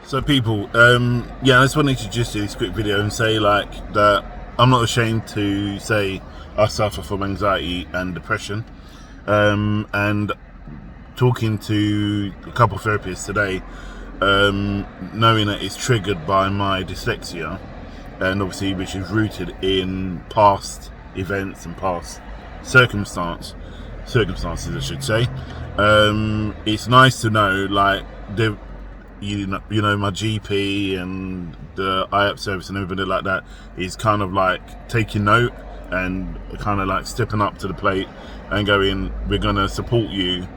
So people, yeah, I just wanted to just do this quick video and say like that I'm not ashamed to say I suffer from anxiety and depression. And talking to a couple of therapists today, knowing that it's triggered by my dyslexia, and obviously which is rooted in past events and past circumstances, I should say. It's nice to know, like, my GP and the IAP service and everybody like that is kind of like taking note and kind of like stepping up to the plate and going, we're going to support you,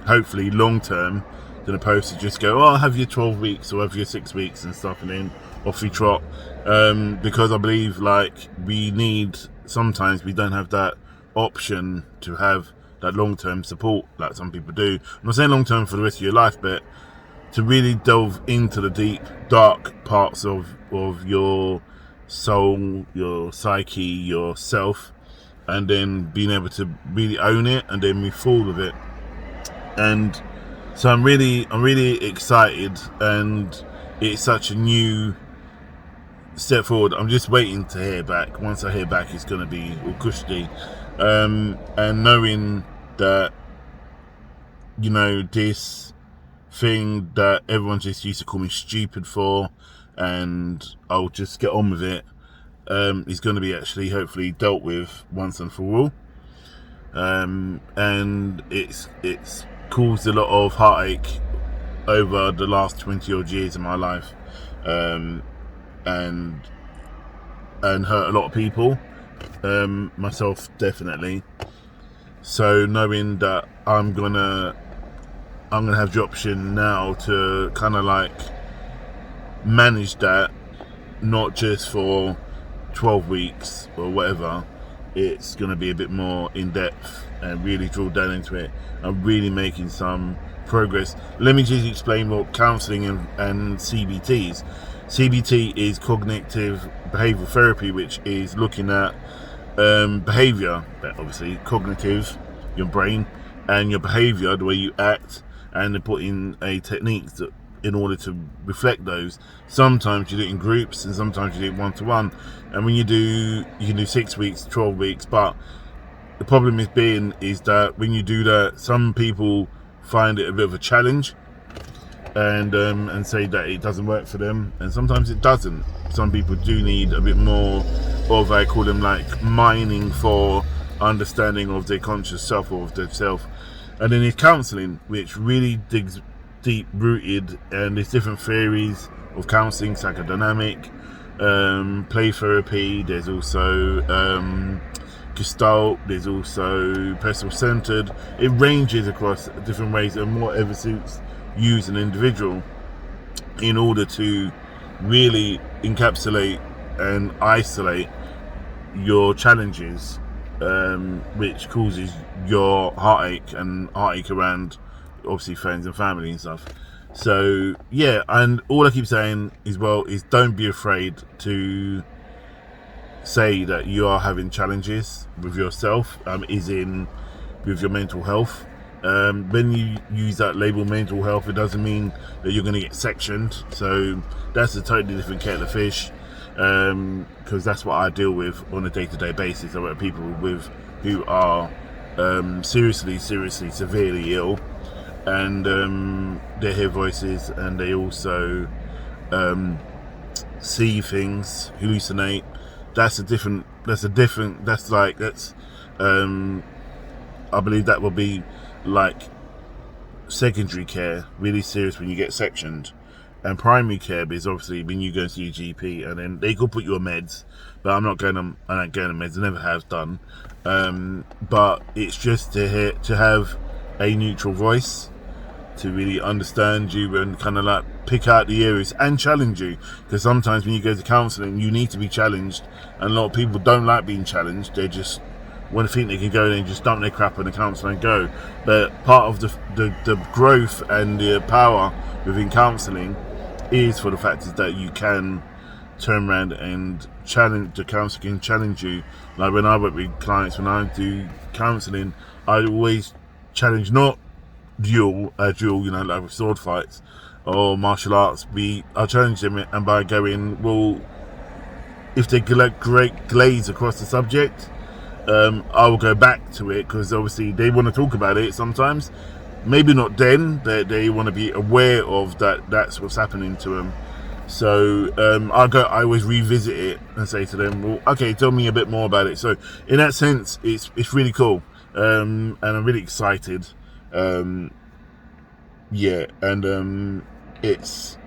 hopefully long term, than opposed to just go, oh, have your 12 weeks or have your 6 weeks and stuff, and then off we trot. Because I believe, like, sometimes we don't have that option to have that long-term support like some people do. I'm not saying long-term for the rest of your life, but to really delve into the deep, dark parts of your soul, your psyche, yourself, and then being able to really own it and then move forward with it. And so I'm really excited, and it's such a new step forward. I'm just waiting to hear back. Once I hear back, it's going to be all cushy. And knowing that, this thing that everyone just used to call me stupid for, and I'll just get on with it, is going to be actually hopefully dealt with once and for all. And it's caused a lot of heartache over the last 20 odd years of my life, and hurt a lot of people, myself definitely. So knowing that I'm gonna have the option now to kind of like manage that, not just for 12 weeks or whatever. It's going to be a bit more in depth and really drill down into it. I'm really making some progress. Let me just explain what counselling and CBT is. CBT is cognitive behavioural therapy, which is looking at behaviour, but obviously cognitive, your brain, and your behaviour, the way you act, and then put in a technique that, in order to reflect those. Sometimes you do it in groups and sometimes you do it one-to-one, and when you can do 6 weeks, 12 weeks, but the problem is that when you do that, some people find it a bit of a challenge and say that it doesn't work for them, and sometimes it doesn't. Some people do need a bit more of, I call them, like, mining for understanding of their conscious self or of their self. And then there's counselling, which really digs deep rooted, and there's different theories of counselling: psychodynamic, play therapy, there's also Gestalt, there's also personal centered. It ranges across different ways, and whatever suits you as an individual, in order to really encapsulate and isolate your challenges, which causes your heartache around obviously friends and family and stuff. So yeah, and all I keep saying is don't be afraid to say that you are having challenges with yourself, with your mental health. When you use that label mental health, it doesn't mean that you're going to get sectioned. So that's a totally different kettle of fish, because that's what I deal with on a day-to-day basis. I work with people who are seriously, severely ill, and they hear voices, and they also see things, hallucinate. I believe that will be like secondary care, really serious when you get sectioned. And primary care is obviously when you go and see your GP, and then they could put you on meds, but I don't go on meds, I never have done. But it's just to have a neutral voice to really understand you and kind of like pick out the areas and challenge you, because sometimes when you go to counselling, you need to be challenged, and a lot of people don't like being challenged. They just want to think they can go there and just dump their crap on the counsellor and go. But part of the growth and the power within counselling is for the fact is that you can turn around and challenge, the counsellor can challenge you. Like when I work with clients, when I do counselling, I always challenge, not duel, like with sword fights, or martial arts, I challenge them, and by going, well, if they glaze across the subject, I will go back to it, because obviously they want to talk about it sometimes. Maybe not then, they want to be aware of that. That's what's happening to them. So I always revisit it and say to them, well, okay, tell me a bit more about it. So in that sense, it's really cool, and I'm really excited. Yeah, and it's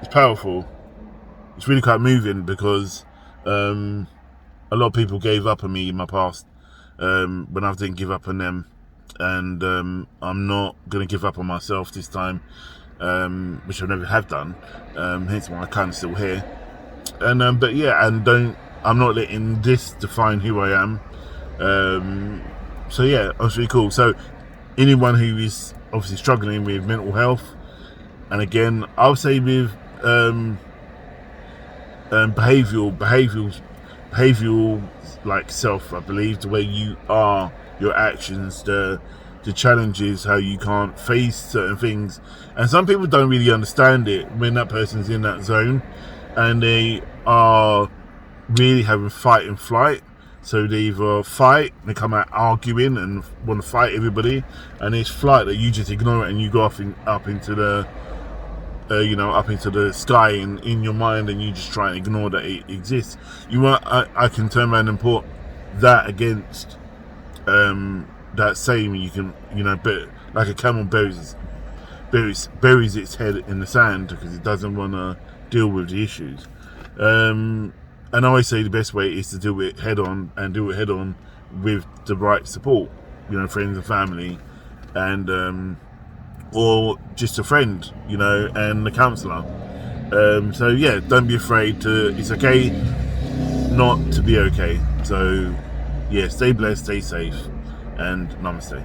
powerful. It's really quite moving, because a lot of people gave up on me in my past, when I didn't give up on them, and I'm not going to give up on myself this time, which I never have done, hence why I'm kind of still here. And but yeah, and I'm not letting this define who I am. So yeah, that's really cool. So anyone who is obviously struggling with mental health, and again, I'll say with behavioural like self, I believe, the way you are, your actions, the challenges, how you can't face certain things, and some people don't really understand it when that person's in that zone, and they are really having fight and flight. So they either fight, they come out arguing and want to fight everybody, and it's flight that you just ignore it and you go up into the up into the sky in your mind, and you just try and ignore that it exists. I can turn around and put that against that saying, you can, but like a camel buries its head in the sand because it doesn't want to deal with the issues. And I always say the best way is to do it head on, and do it head on with the right support, friends and family, and or just a friend, and the counsellor. So yeah, don't be afraid it's okay not to be okay. So yeah, stay blessed, stay safe, and namaste.